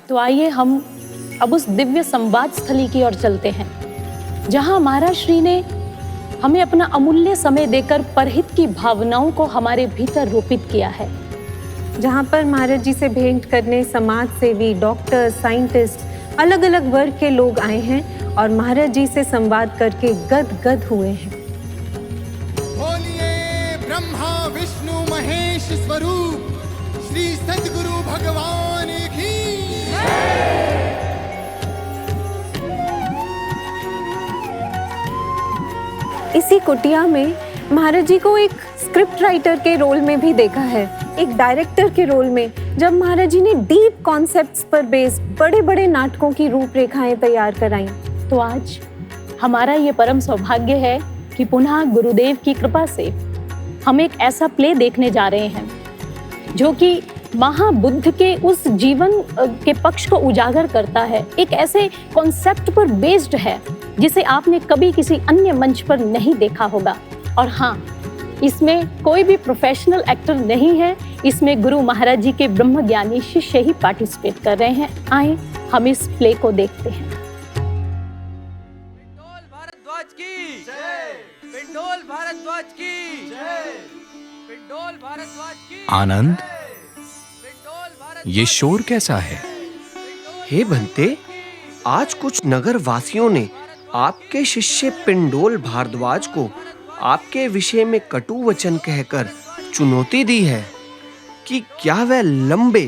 तो आइए हम अब उस दिव्य संवाद स्थली की ओर चलते हैं, जहां महाराज श्री ने हमें अपना अमूल्य समय देकर परहित की भावनाओं को हमारे भीतर रोपित किया है। जहाँ पर महाराज जी से भेंट करने समाज सेवी, डॉक्टर, साइंटिस्ट, अलग अलग वर्ग के लोग आए हैं और महाराज जी से संवाद करके गदगद हुए हैं। बोलिए ब्रह्मा विष्णु महेश स्वरूप श्री सद्गुरु भगवान की। इसी कुटिया में महाराज जी को एक स्क्रिप्ट राइटर के रोल में भी देखा है, एक डायरेक्टर के रोल में, जब महाराज जी ने डीप कॉन्सेप्ट्स पर बेस्ड बड़े बड़े नाटकों की रूपरेखाएं तैयार कराई। तो आज हमारा ये परम सौभाग्य है कि पुनः गुरुदेव की कृपा से हम एक ऐसा प्ले देखने जा रहे हैं जो कि महाबुद्ध के उस जीवन के पक्ष को उजागर करता है, एक ऐसे कॉन्सेप्ट पर बेस्ड है जिसे आपने कभी किसी अन्य मंच पर नहीं देखा होगा। और हाँ, इसमें कोई भी प्रोफेशनल एक्टर नहीं है, इसमें गुरु महाराज जी के ब्रह्म ज्ञानी शिष्य ही पार्टिसिपेट कर रहे हैं। आए हम इस प्ले को देखते हैं। पिंडोल भारद्वाज की जय, पिंडोल भारद्वाज की जय, पिंडोल भारद्वाज की। आनंद, ये शोर कैसा है? हे भंते, आज कुछ नगर वासियों ने आपके शिष्य पिंडोल भारद्वाज को आपके विषय में कटु वचन कहकर चुनौती दी है कि क्या वह लंबे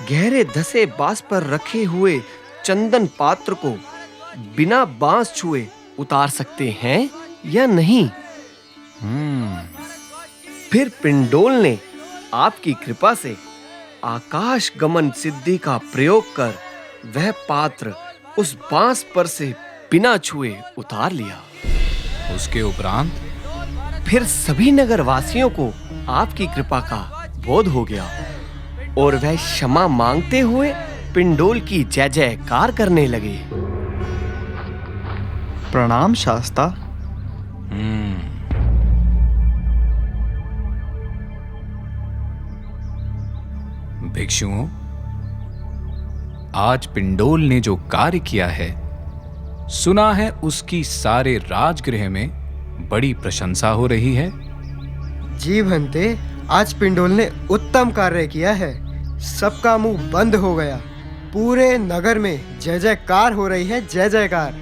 गहरे धसे बांस पर रखे हुए चंदन पात्र को बिना बांस छुए उतार सकते हैं या नहीं। फिर पिंडोल ने आपकी कृपा से आकाश गमन सिद्धि का प्रयोग कर वह पात्र उस बांस पर से बिना छुए उतार लिया। उसके उपरांत फिर सभी नगर वासियों को आपकी कृपा का बोध हो गया और वह क्षमा मांगते हुए पिंडोल की जय जयकार करने लगे। प्रणाम शास्ता। भिक्षुओं, आज पिंडोल ने जो कार्य किया है, सुना है उसकी सारे राजगृह में बड़ी प्रशंसा हो रही है। जी भंते, आज पिंडोल ने उत्तम कार्य किया है। सबका मुंह बंद हो गया। पूरे नगर में जय जयकार हो रही है, जय जयकार।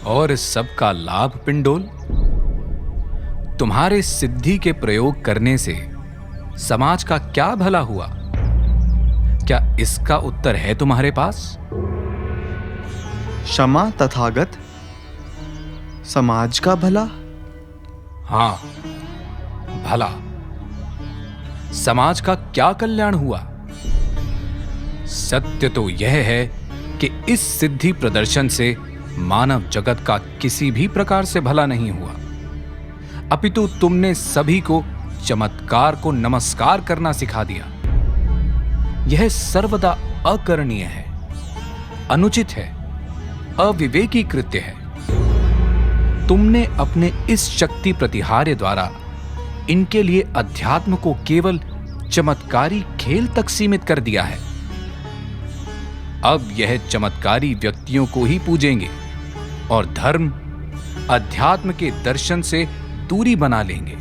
और इस सब का लाभ पिंडोल, तुम्हारे सिद्धि के प्रयोग करने से समाज का क्या भला हुआ? क्या इसका उत्तर है तुम्हारे पास? क्षमा तथागत। समाज का भला? हाँ, भला। समाज का क्या कल्याण हुआ? सत्य तो यह है कि इस सिद्धि प्रदर्शन से मानव जगत का किसी भी प्रकार से भला नहीं हुआ, अपितु तुमने सभी को चमत्कार को नमस्कार करना सिखा दिया। यह सर्वदा अकरणीय है, अनुचित है, अविवेकी कृत्य है। तुमने अपने इस शक्ति प्रतिहार्य द्वारा इनके लिए अध्यात्म को केवल चमत्कारी खेल तक सीमित कर दिया है। अब यह चमत्कारी व्यक्तियों को ही पूजेंगे और धर्म अध्यात्म के दर्शन से दूरी बना लेंगे।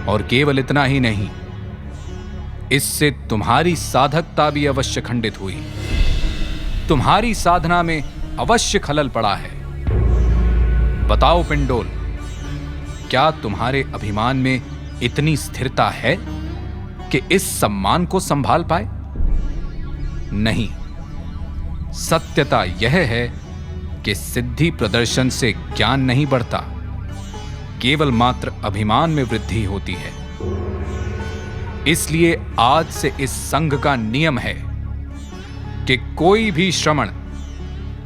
और केवल इतना ही नहीं, इससे तुम्हारी साधकता भी अवश्य खंडित हुई, तुम्हारी साधना में अवश्य खलल पड़ा है। बताओ पिंडोल, क्या तुम्हारे अभिमान में इतनी स्थिरता है कि इस सम्मान को संभाल पाए? नहीं, सत्यता यह है कि सिद्धि प्रदर्शन से ज्ञान नहीं बढ़ता, केवल मात्र अभिमान में वृद्धि होती है। इसलिए आज से इस संघ का नियम है कि कोई भी श्रमण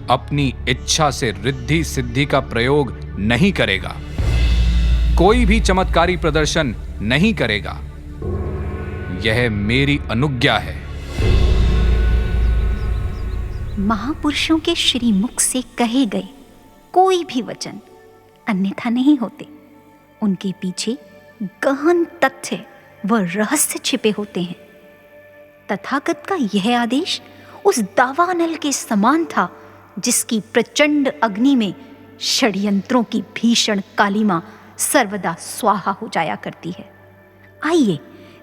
अपनी इच्छा से रिद्धि सिद्धि का प्रयोग नहीं करेगा, कोई भी चमत्कारी प्रदर्शन नहीं करेगा। यह मेरी अनुज्ञा है। महापुरुषों के श्रीमुख से कहे गए कोई भी वचन अन्यथा नहीं होते। उनके पीछे गहन तथ्य व रहस्य छिपे होते हैं। तथागत का यह आदेश उस दावानल के समान था जिसकी प्रचंड अग्नि में षड्यंत्रों की भीषण कालिमा सर्वदा स्वाहा हो जाया करती है। आइए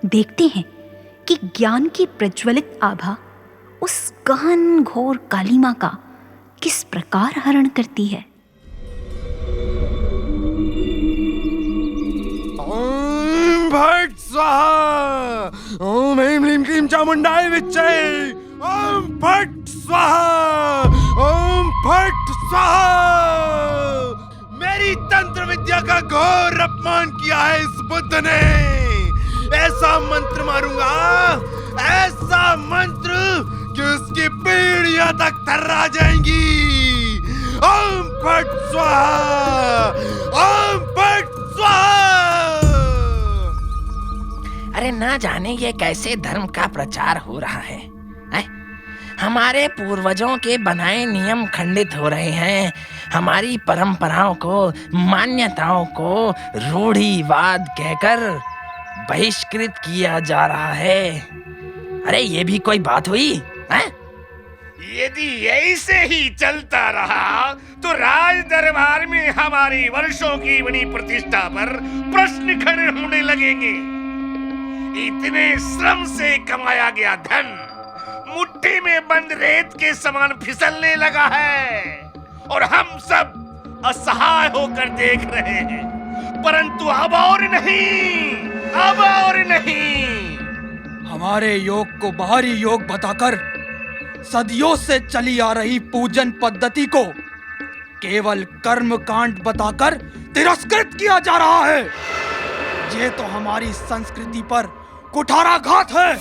देखते हैं कि ज्ञान की प्रज्वलित आभा उस गहन घोर कालिमा का किस प्रकार हरण करती है। ओम भट स्वाहा, ओम ह्रीं क्लीं क्लीं चामुंडाय विच्चे, ओम भट स्वाहा, ओम भट स्वाहा। मेरी तंत्र विद्या का घोर अपमान किया है इस बुद्ध ने। ऐसा मंत्र मारूंगा, ऐसा मंत्र कि उसकी पीढ़ियां तक थर्रा जाएंगी। ओम भट स्वाहा, ओम भट स्वाहा। अरे ना जाने ये कैसे धर्म का प्रचार हो रहा है? हमारे पूर्वजों के बनाए नियम खंडित हो रहे हैं। हमारी परंपराओं को, मान्यताओं को रूढ़िवाद कहकर बहिष्कृत किया जा रहा है। अरे ये भी कोई बात हुई है? यदि ऐसे ही चलता रहा तो राज दरबार में हमारी वर्षों की बड़ी प्रतिष्ठा पर प्रश्न खड़े होने लगेंगे। इतने श्रम से कमाया गया धन मुट्ठी में बंद रेत के समान फिसलने लगा है और हम सब असहाय होकर देख रहे हैं। परंतु अब और नहीं, अब और नहीं। हमारे योग को बाहरी योग बताकर सदियों से चली आ रही पूजन पद्धति को केवल कर्म कांड बताकर तिरस्कृत किया जा रहा है। ये तो हमारी संस्कृति पर कुठाराघात है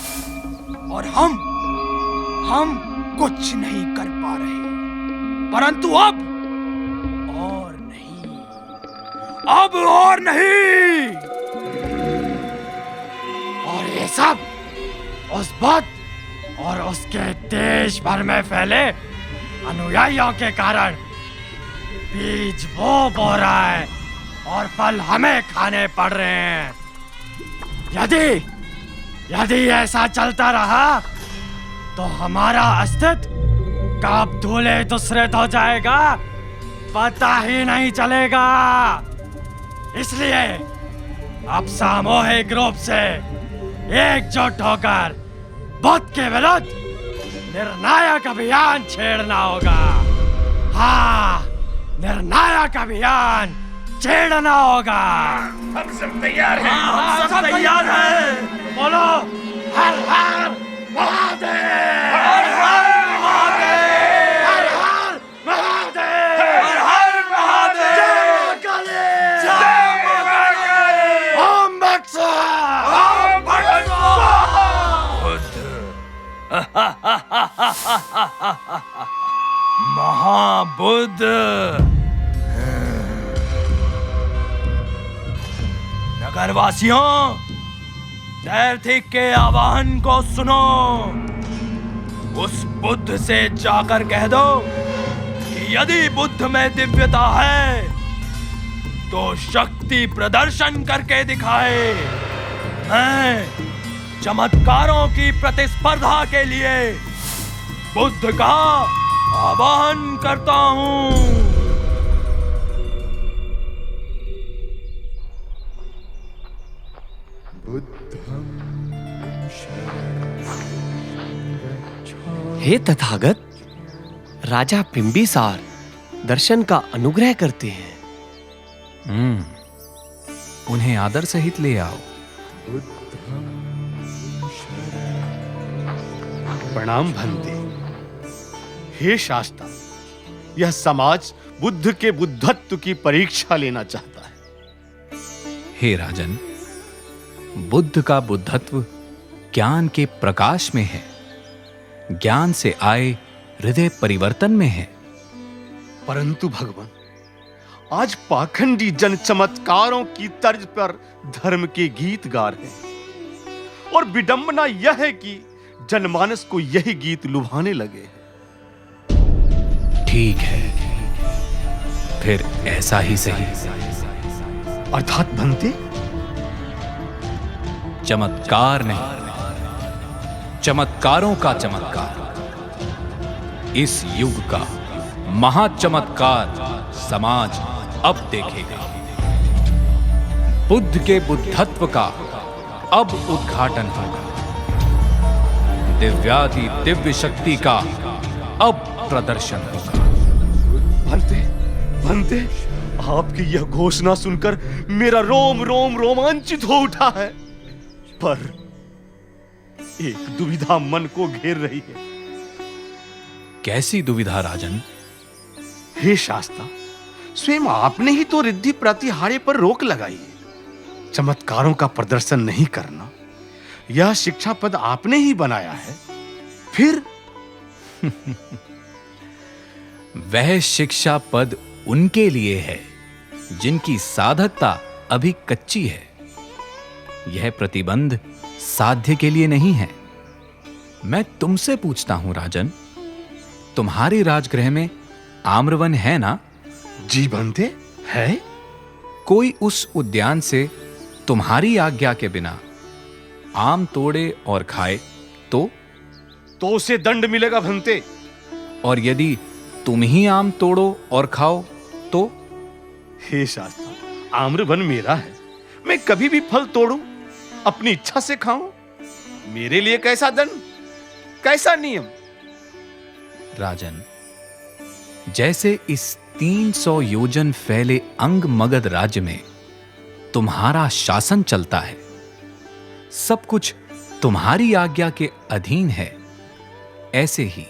और हम कुछ नहीं कर पा रहे। परंतु अब और नहीं। और ये सब उस बुद्ध और उसके देश भर में फैले अनुयायियों के कारण बीज वो बो रहा है और फल हमें खाने पड़ रहे हैं। यदि ऐसा चलता रहा तो हमारा अस्तित्व कब धूले दूसरे हो जाएगा पता ही नहीं चलेगा। इसलिए अब सामूहिक रूप से एकजुट होकर बुद्ध के विरुद्ध निर्णायक अभियान छेड़ना होगा। हाँ, निर्णायक अभियान छेड़ना होगा। हम सब तैयार हैं। हम सब तैयार हैं। बोलो हर हर महादेव, हर हर महादेव, हर हर महादेव, हर हर महादेव, जय काली, जय काली, ओम भट स्वाहा, ओम भट स्वाहा। महाबुद्ध, नगरवासियों, दैर्थिक के आह्वान को सुनो। उस बुद्ध से जाकर कह दो कि यदि बुद्ध में दिव्यता है तो शक्ति प्रदर्शन करके दिखाए। मैं चमत्कारों की प्रतिस्पर्धा के लिए बुद्ध का आह्वान करता हूँ। हे तथागत, राजा बिंबिसार दर्शन का अनुग्रह करते हैं। उन्हें आदर सहित ले आओ। प्रणाम भंते। हे शास्ता, यह समाज बुद्ध के बुद्धत्व की परीक्षा लेना चाहता है। हे राजन, बुद्ध का बुद्धत्व ज्ञान के प्रकाश में है, ज्ञान से आए हृदय परिवर्तन में है। परंतु भगवान, आज पाखंडी जन चमत्कारों की तर्ज पर धर्म के गीत गा रहे हैं और विडंबना यह है कि जनमानस को यही गीत लुभाने लगे हैं। ठीक है, फिर ऐसा ही सही। अर्थात भंते, चमत्कार नहीं, चमत्कारों का चमत्कार। इस युग का महाचमत्कार समाज अब देखेगा। बुद्ध के बुद्धत्व का अब उद्घाटन होगा। दिव्याति दिव्य शक्ति का अब प्रदर्शन होगा। भंते, आपकी यह घोषणा सुनकर मेरा रोम रोम रोमांचित हो उठा है, पर एक दुविधा मन को घेर रही है। कैसी दुविधा राजन? हे शास्ता, स्वयं आपने ही तो रिद्धि प्रतिहारे पर रोक लगाई है। चमत्कारों का प्रदर्शन नहीं करना, यह शिक्षा पद आपने ही बनाया है। फिर वह शिक्षा पद उनके लिए है जिनकी साधकता अभी कच्ची है। यह प्रतिबंध साध्य के लिए नहीं है। मैं तुमसे पूछता हूं राजन, तुम्हारे राजगृह में आम्रवन है ना? जी भंते, है। कोई उस उद्यान से तुम्हारी आज्ञा के बिना आम तोड़े और खाए तो उसे दंड मिलेगा भंते। और यदि तुम ही आम तोड़ो और खाओ तो? हे शास्ता, आम्रवन मेरा है। मैं कभी भी फल तोड़ूं, अपनी इच्छा से खाऊं, मेरे लिए कैसा दंड, कैसा नियम? राजन, जैसे इस 300 योजन फैले अंग मगध राज्य में तुम्हारा शासन चलता है, सब कुछ तुम्हारी आज्ञा के अधीन है, ऐसे ही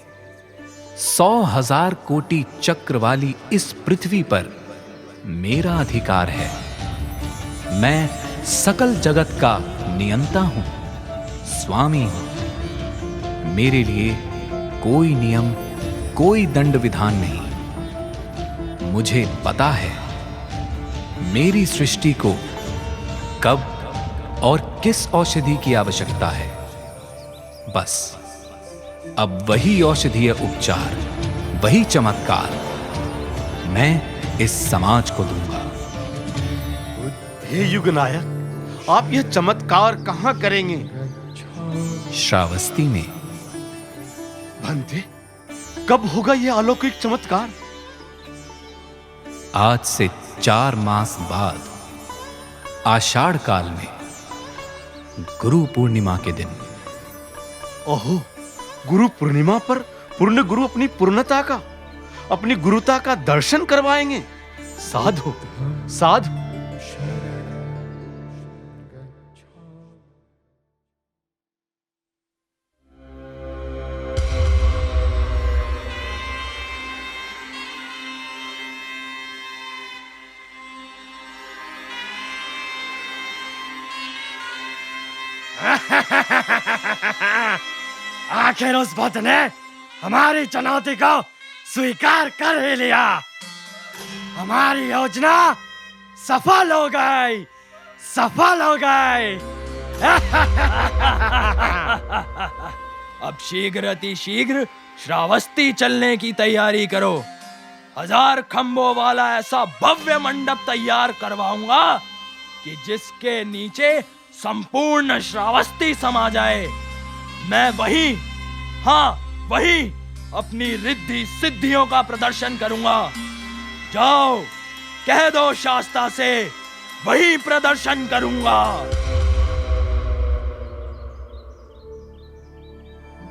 100,000 कोटि चक्र वाली इस पृथ्वी पर मेरा अधिकार है। मैं सकल जगत का नियंता हूं, स्वामी हूं। मेरे लिए कोई नियम, कोई दंड विधान नहीं। मुझे पता है मेरी सृष्टि को कब और किस औषधि की आवश्यकता है। बस अब वही औषधीय उपचार, वही चमत्कार मैं इस समाज को दूंगा। हे युगनायक, आप यह चमत्कार कहां करेंगे? श्रावस्ती में। भंते, कब होगा यह अलौकिक चमत्कार? आज से 4 मास बाद, आषाढ़ काल में, गुरु पूर्णिमा के दिन। ओहो, गुरु पूर्णिमा पर पूर्ण गुरु अपनी पूर्णता का, अपनी गुरुता का दर्शन करवाएंगे। साधु साधु। आखिर उस बुद्ध ने हमारी चुनौती को स्वीकार कर ही लिया। हमारी योजना सफल हो गई, सफल हो गई। अब शीघ्र अति शीघ्र श्रावस्ती चलने की तैयारी करो। 1000 खंभों वाला ऐसा भव्य मंडप तैयार करवाऊंगा कि जिसके नीचे संपूर्ण श्रावस्ती समा जाए। मैं वही, हाँ वही अपनी रिद्धि सिद्धियों का प्रदर्शन करूंगा। जाओ कह दो शास्ता से, वही प्रदर्शन करूंगा।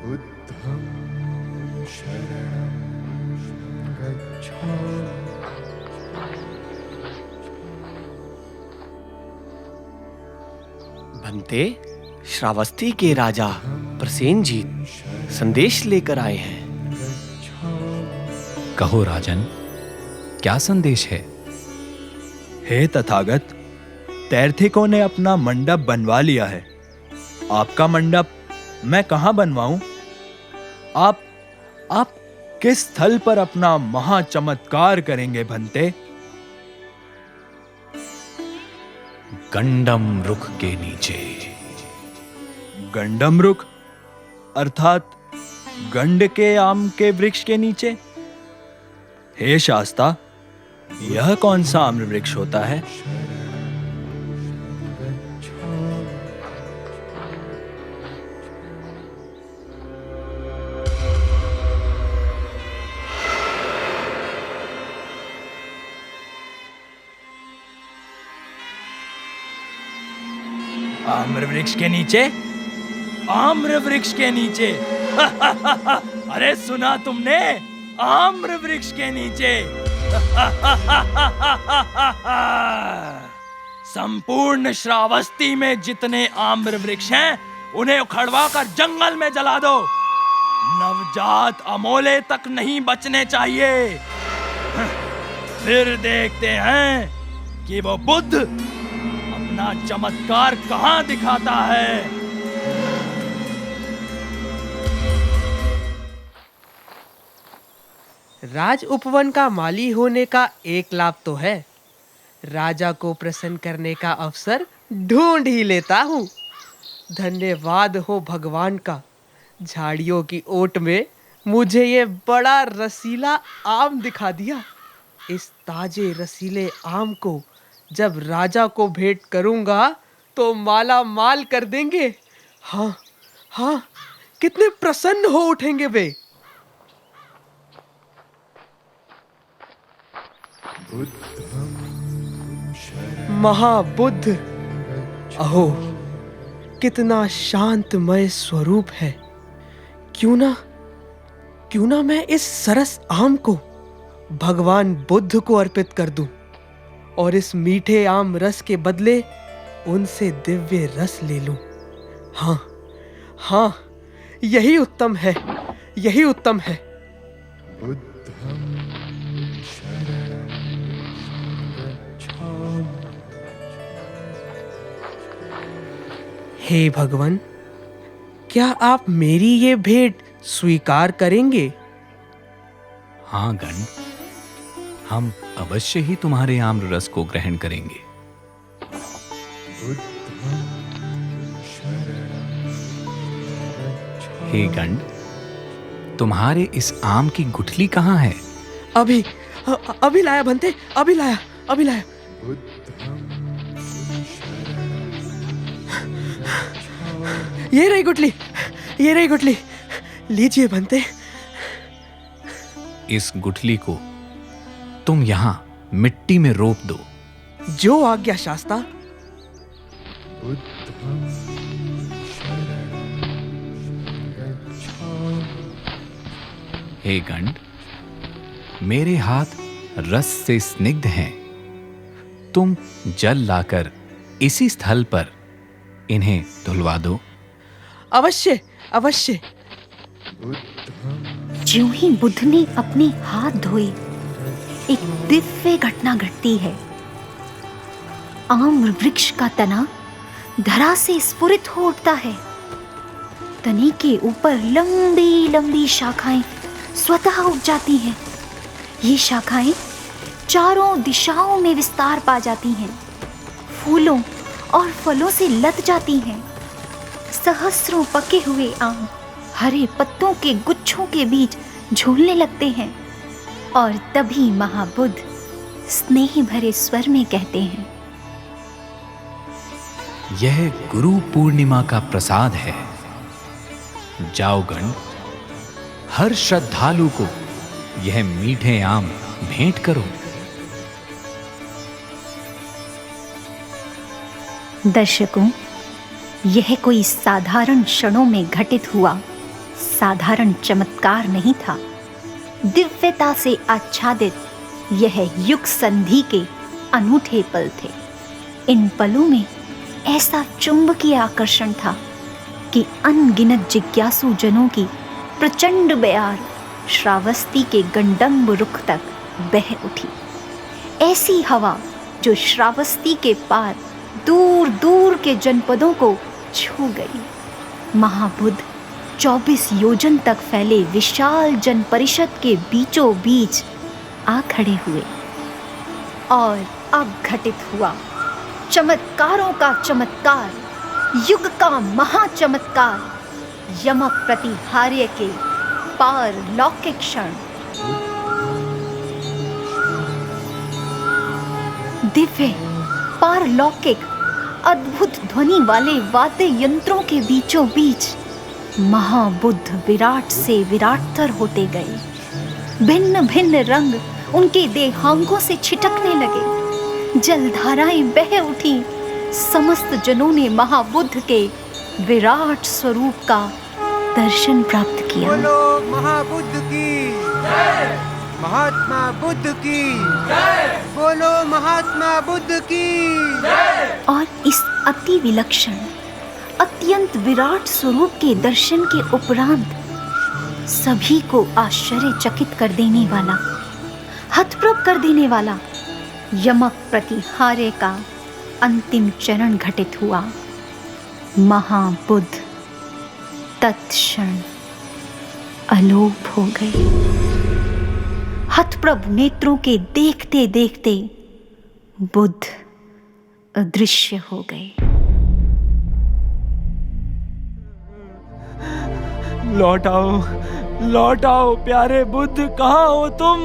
बुद्धं शरणं गच्छामि। भंते, श्रावस्ती के राजा प्रसेनजीत संदेश लेकर आए हैं। कहो राजन, क्या संदेश है? हे तथागत, तैर्थिकों ने अपना मंडप बनवा लिया है। आपका मंडप मैं कहां बनवाऊं? आप किस स्थल पर अपना महाचमत्कार करेंगे भंते? गंडम रुख के नीचे। गंडम रुख अर्थात गंड के आम के वृक्ष के नीचे? हे शास्ता, यह कौन सा आम्र वृक्ष होता है? आम्र वृक्ष के नीचे? आम्र वृक्ष के नीचे? अरे सुना तुमने? आम्र वृक्ष के नीचे। संपूर्ण श्रावस्ती में जितने आम्र वृक्ष हैं उन्हें उखड़वा कर जंगल में जला दो। नवजात अमोले तक नहीं बचने चाहिए। फिर देखते हैं कि वो बुद्ध अपना चमत्कार कहां दिखाता है। राज उपवन का माली होने का एक लाभ तो है, राजा को प्रसन्न करने का अवसर ढूंढ ही लेता हूँ। धन्यवाद हो भगवान का, झाड़ियों की ओट में मुझे ये बड़ा रसीला आम दिखा दिया। इस ताजे रसीले आम को जब राजा को भेंट करूंगा तो माला माल कर देंगे। हाँ हाँ, कितने प्रसन्न हो उठेंगे वे। महाबुद्ध, अहो कितना शांतमय स्वरूप है। क्यों ना मैं इस सरस आम को भगवान बुद्ध को अर्पित कर दूं और इस मीठे आम रस के बदले उनसे दिव्य रस ले लूं। हाँ हाँ, यही उत्तम है, यही उत्तम है। हे भगवान, क्या आप मेरी ये भेंट स्वीकार करेंगे? हाँ गण, हम अवश्य ही तुम्हारे आम्र रस को ग्रहण करेंगे। हे गण, तुम्हारे इस आम की गुठली कहाँ है? अभी लाया भंते, अभी लाया। ये रही गुठली, लीजिए भंते। इस गुठली को तुम यहाँ मिट्टी में रोप दो। जो आज्ञा शास्ता। हे गण, मेरे हाथ रस से स्निग्ध हैं। तुम जल लाकर इसी स्थल पर इन्हें धुलवा दो। अवश्य। ज्यों ही बुद्ध ने अपने हाथ धोए, एक दिव्य घटना घटती है। आम्र वृक्ष का तना धरा से स्फुरित हो उठता है। तने के ऊपर लंबी लंबी शाखाएं स्वतः उग जाती हैं। ये शाखाएं चारों दिशाओं में विस्तार पा जाती हैं, फूलों और फलों से लद जाती हैं। सहस्रों पके हुए आम हरे पत्तों के गुच्छों के बीच झूलने लगते हैं। और तभी महाबुद्ध स्नेह भरे स्वर में कहते हैं, यह गुरु पूर्णिमा का प्रसाद है। जाओ गण, हर श्रद्धालु को यह मीठे आम भेंट करो। दर्शकों, यह कोई साधारण क्षणों में घटित हुआ साधारण चमत्कार नहीं था। दिव्यता से आच्छादित यह युग संधि के अनूठे पल थे। इन पलों में ऐसा चुंबकीय आकर्षण था कि अनगिनत जिज्ञासु जनों की प्रचंड बयार श्रावस्ती के गंडम्ब रुख तक बह उठी। ऐसी हवा जो श्रावस्ती के पार दूर दूर के जनपदों को छू गई। महाबुद्ध 24 योजन तक फैले विशाल जन परिषद के बीचों बीच आ खड़े हुए। और अब घटित हुआ चमत्कारों का चमत्कार, युग का महाचमत्कार, यमक प्रतिहार्य के पारलौकिक क्षण। दिव्य, पारलौकिक, अद्भुत ध्वनि वाले वाद्य यंत्रों के बीचों बीच महाबुद्ध विराट से विराटतर होते गए। भिन्न भिन्न रंग उनके देहांगों से छिटकने लगे। जलधाराएं बह उठी, समस्त जनों ने महाबुद्ध के विराट स्वरूप का दर्शन प्राप्त किया। बोलो महाबुद्ध की जय, महात्मा बुद्ध की जय, बोलो महात्मा बुद्ध की जय। और इस अति विलक्षण, अत्यंत विराट स्वरूप के दर्शन के उपरांत सभी को आश्चर्यचकित कर देने वाला, हतप्रभ कर देने वाला यमक प्रतिहार्य का अंतिम चरण घटित हुआ। महाबुद्ध तत्क्षण अलोप हो गए। हतप्रभ नेत्रों के देखते देखते बुद्ध अदृश्य हो गए। लौट आओ, लौट आओ प्यारे बुद्ध, कहाँ हो तुम?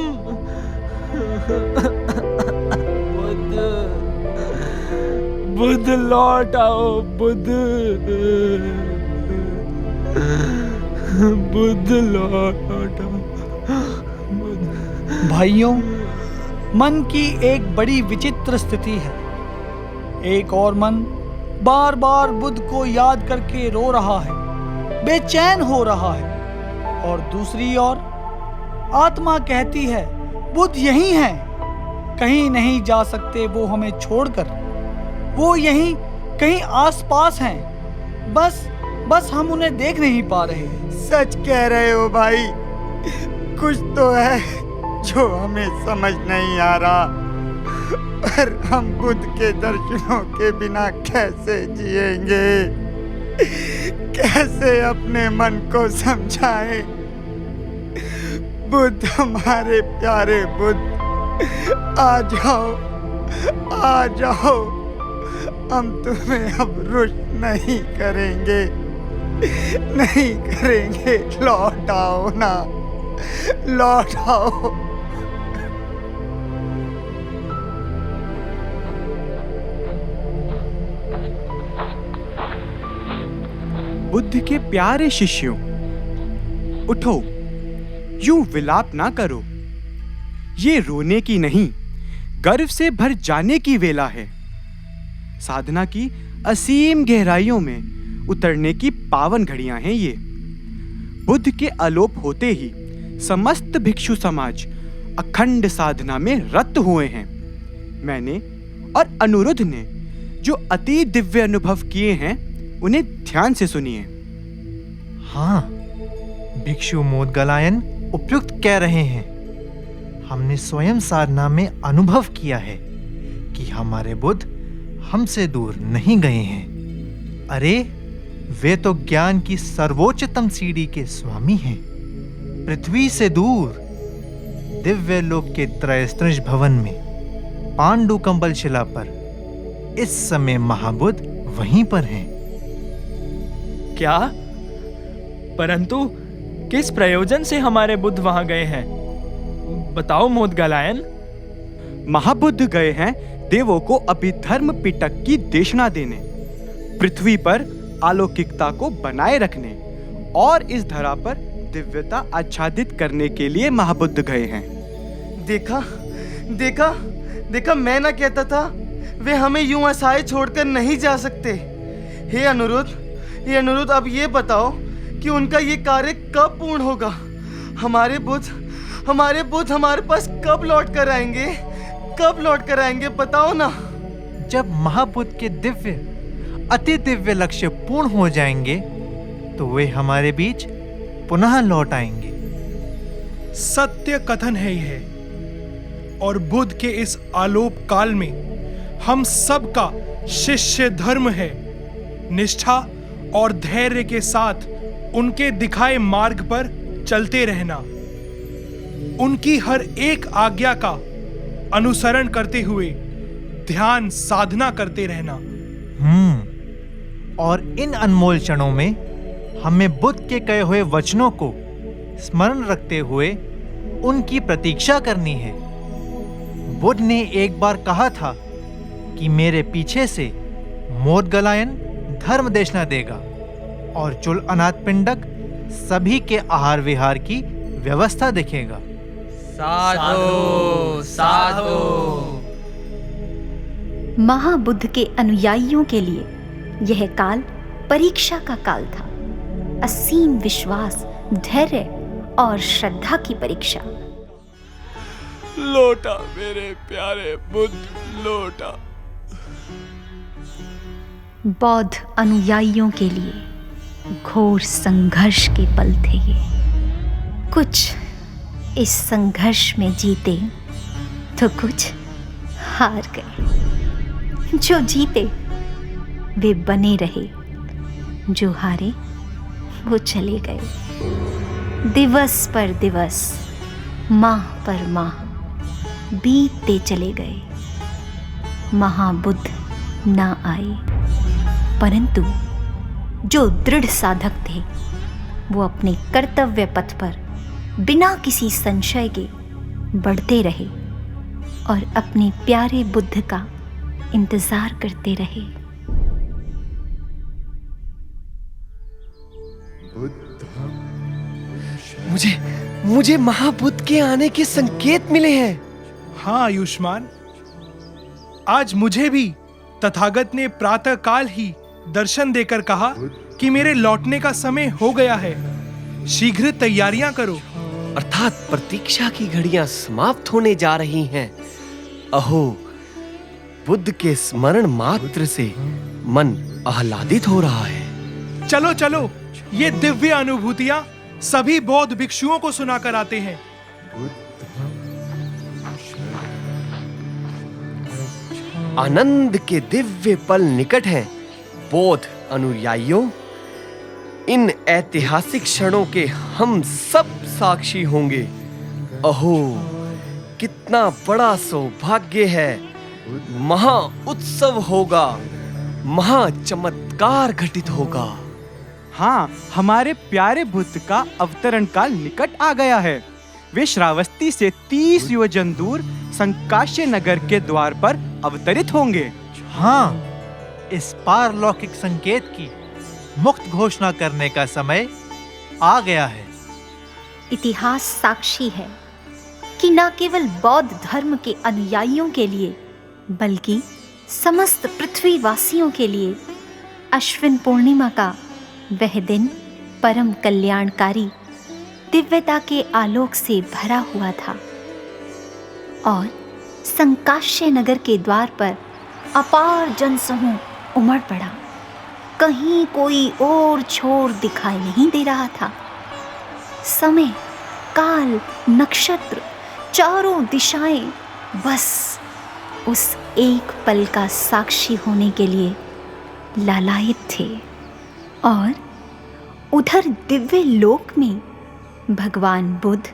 बुद्ध लौट आओ, बुद्ध, बुद्ध लौट आओ। भाइयों, मन की एक बड़ी विचित्र स्थिति है। एक और मन बार बार बुद्ध को याद करके रो रहा है, बेचैन हो रहा है, और दूसरी ओर आत्मा कहती है बुद्ध यहीं हैं, कहीं नहीं जा सकते वो हमें छोड़कर, वो यहीं कहीं आसपास हैं, बस हम उन्हें देख नहीं पा रहे। सच कह रहे हो भाई, कुछ तो है जो हमें समझ नहीं आ रहा, पर हम बुद्ध के दर्शनों के बिना कैसे जिएंगे, कैसे अपने मन को समझाएं। बुद्ध, हमारे प्यारे बुद्ध, आ जाओ, आ जाओ, हम तुम्हें अब रुष्ट नहीं करेंगे, नहीं करेंगे, लौट आओ ना, लौट आओ। बुद्ध के प्यारे शिष्यों, उठो, यूं विलाप ना करो। ये रोने की नहीं, गर्व से भर जाने की वेला है। साधना की असीम गहराइयों में उतरने की पावन घड़ियां हैं ये। बुद्ध के आलोप होते ही समस्त भिक्षु समाज अखंड साधना में रत हुए हैं। मैंने और अनुरुद्ध ने जो अति दिव्य अनुभव किए हैं, उन्हें ध्यान से सुनिए। हाँ, भिक्षु मोदगलायन उपयुक्त कह रहे हैं। हमने स्वयं साधना में अनुभव किया है कि हमारे बुद्ध हमसे दूर नहीं गए हैं। अरे, वे तो ज्ञान की सर्वोच्चतम सीढ़ी के स्वामी हैं। पृथ्वी से दूर दिव्य लोक के त्रयस्त्रिज भवन में पांडु कंबल शिला पर इस समय महाबुद्ध वहीं पर हैं। क्या? परंतु किस प्रयोजन से हमारे बुद्ध वहां गए हैं? बताओ मोदगलायन। महाबुद्ध गए हैं देवों को अभिधर्म पिटक की देशना देने, पृथ्वी पर अलौकिकता को बनाए रखने और इस धरा पर दिव्यता आच्छादित करने के लिए महाबुद्ध गए हैं। देखा देखा देखा, मैं ना कहता था वे हमें यूं असहाय छोड़कर नहीं जा सकते। हे अनुरुद्ध, अब ये बताओ कि उनका ये कार्य कब पूर्ण होगा? हमारे बुद्ध हमारे पास कब लौट कर आएंगे? कब लौट कर आएंगे, बताओ ना। जब महाबुद्ध के दिव्य, अति दिव्य लक्ष्य पूर्ण हो जाएंगे तो वे हमारे बीच पुनः लौट आएंगे। सत्य कथन है यह, और बुद्ध के इस आलोप काल में हम सबका शिष्य धर्म है निष्ठा और धैर्य के साथ उनके दिखाए मार्ग पर चलते रहना, उनकी हर एक आज्ञा का अनुसरण करते हुए ध्यान साधना करते रहना। और इन अनमोल क्षणों में हमें बुद्ध के कहे हुए वचनों को स्मरण रखते हुए उनकी प्रतीक्षा करनी है। बुद्ध ने एक बार कहा था कि मेरे पीछे से मोदगलायन धर्म देशना देगा और चुल अनाथ पिंडक सभी के आहार विहार की व्यवस्था देखेगा। साधु साधु। महाबुद्ध के अनुयायियों के लिए यह काल परीक्षा का काल था, असीम विश्वास, धैर्य और श्रद्धा की परीक्षा। लौटा मेरे प्यारे बुद्ध, लौटा। बौद्ध अनुयायियों के लिए घोर संघर्ष के पल थे ये। कुछ इस संघर्ष में जीते तो कुछ हार गए। जो जीते वे बने रहे, जो हारे वो चले गए। दिवस पर दिवस, माह पर माह बीतते चले गए। महाबुद्ध ना आए, परंतु जो दृढ़ साधक थे वो अपने कर्तव्य पथ पर बिना किसी संशय के बढ़ते रहे और अपने प्यारे बुद्ध का इंतजार करते रहे। मुझे महाबुद्ध के आने के संकेत मिले हैं। हाँ आयुष्मान, आज मुझे भी तथागत ने प्रातः काल ही दर्शन देकर कहा कि मेरे लौटने का समय हो गया है, शीघ्र तैयारियां करो। अर्थात प्रतीक्षा की घड़ियां समाप्त होने जा रही हैं। अहो, बुद्ध के स्मरण मात्र से मन आह्लादित हो रहा है। चलो चलो, ये दिव्य अनुभूतियां सभी बौद्ध भिक्षुओं को सुनाकर आते हैं। आनंद के दिव्य पल निकट हैं। बौद्ध अनुयायियों, इन ऐतिहासिक क्षणों के हम सब साक्षी होंगे। अहो, कितना बड़ा सौभाग्य है। महा उत्सव होगा, महा चमत्कार घटित होगा। हाँ, हमारे प्यारे बुद्ध का अवतरण काल निकट आ गया है। वे श्रावस्ती से 30 योजन दूर संकाश्य नगर के द्वार पर अवतरित होंगे। हाँ, इस पारलौकिक संकेत की मुक्त घोषणा करने का समय आ गया है। इतिहास साक्षी है कि न केवल बौद्ध धर्म के अनुयायियों के लिए बल्कि समस्त पृथ्वीवासियों के लिए अश्विन पूर्णिमा का वह दिन परम कल्याणकारी, दिव्यता के आलोक से भरा हुआ था और संकाश्य नगर के द्वार पर अपार जनसमूह उमड़ पड़ा। कहीं कोई और छोर दिखाई नहीं दे रहा था। समय, काल, नक्षत्र, चारों दिशाएं बस उस एक पल का साक्षी होने के लिए लालायित थे। और उधर दिव्य लोक में भगवान बुद्ध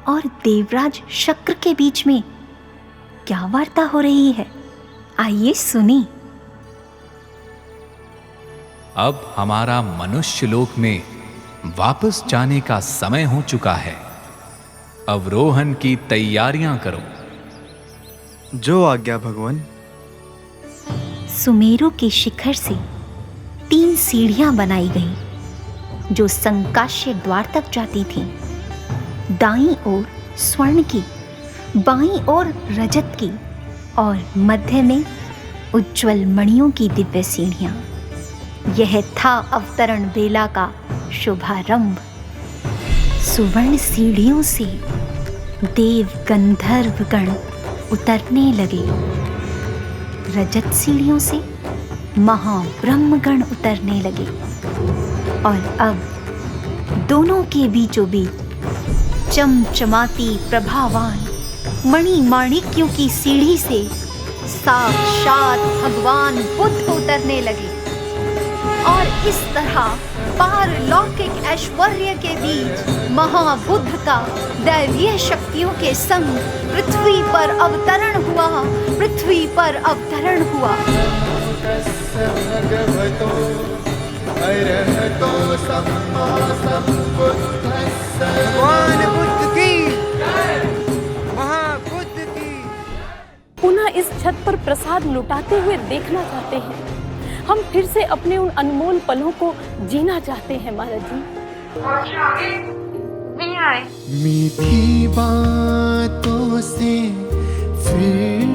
और देवराज शक्र के बीच में क्या वार्ता हो रही है, आइए सुनी। अब हमारा मनुष्य लोक में वापस जाने का समय हो चुका है। अवरोहण की तैयारियां करो। जो आज्ञा भगवान। सुमेरु के शिखर से 3 सीढ़ियां बनाई गईं जो संकाश्य द्वार तक जाती थीं। दाईं ओर स्वर्ण की, बाईं ओर रजत की और मध्य में उज्जवल मणियों की दिव्य सीढ़ियां। यह था अवतरण बेला का शुभारंभ। सुवर्ण सीढ़ियों से देव गंधर्व गण उतरने लगे। रजत सीढ़ियों से महाब्रह्मगण उतरने लगे और अब दोनों के बीचों बीच चमचमाती प्रभावान मणि माणिक्यों की सीढ़ी से साक्षात भगवान बुद्ध उतरने लगे और इस तरह पारलौकिक ऐश्वर्य के बीच महाबुद्ध का दैवीय शक्तियों के संग पृथ्वी पर अवतरण हुआ। पृथ्वी पर अवतरण हुआ। भगवान बुद्ध की, महाबुद्ध की। पुनः इस छत पर प्रसाद लुटाते हुए देखना चाहते हैं। हम फिर से अपने उन अनमोल पलों को जीना चाहते हैं महाराज जी। मीठी बातों से फिर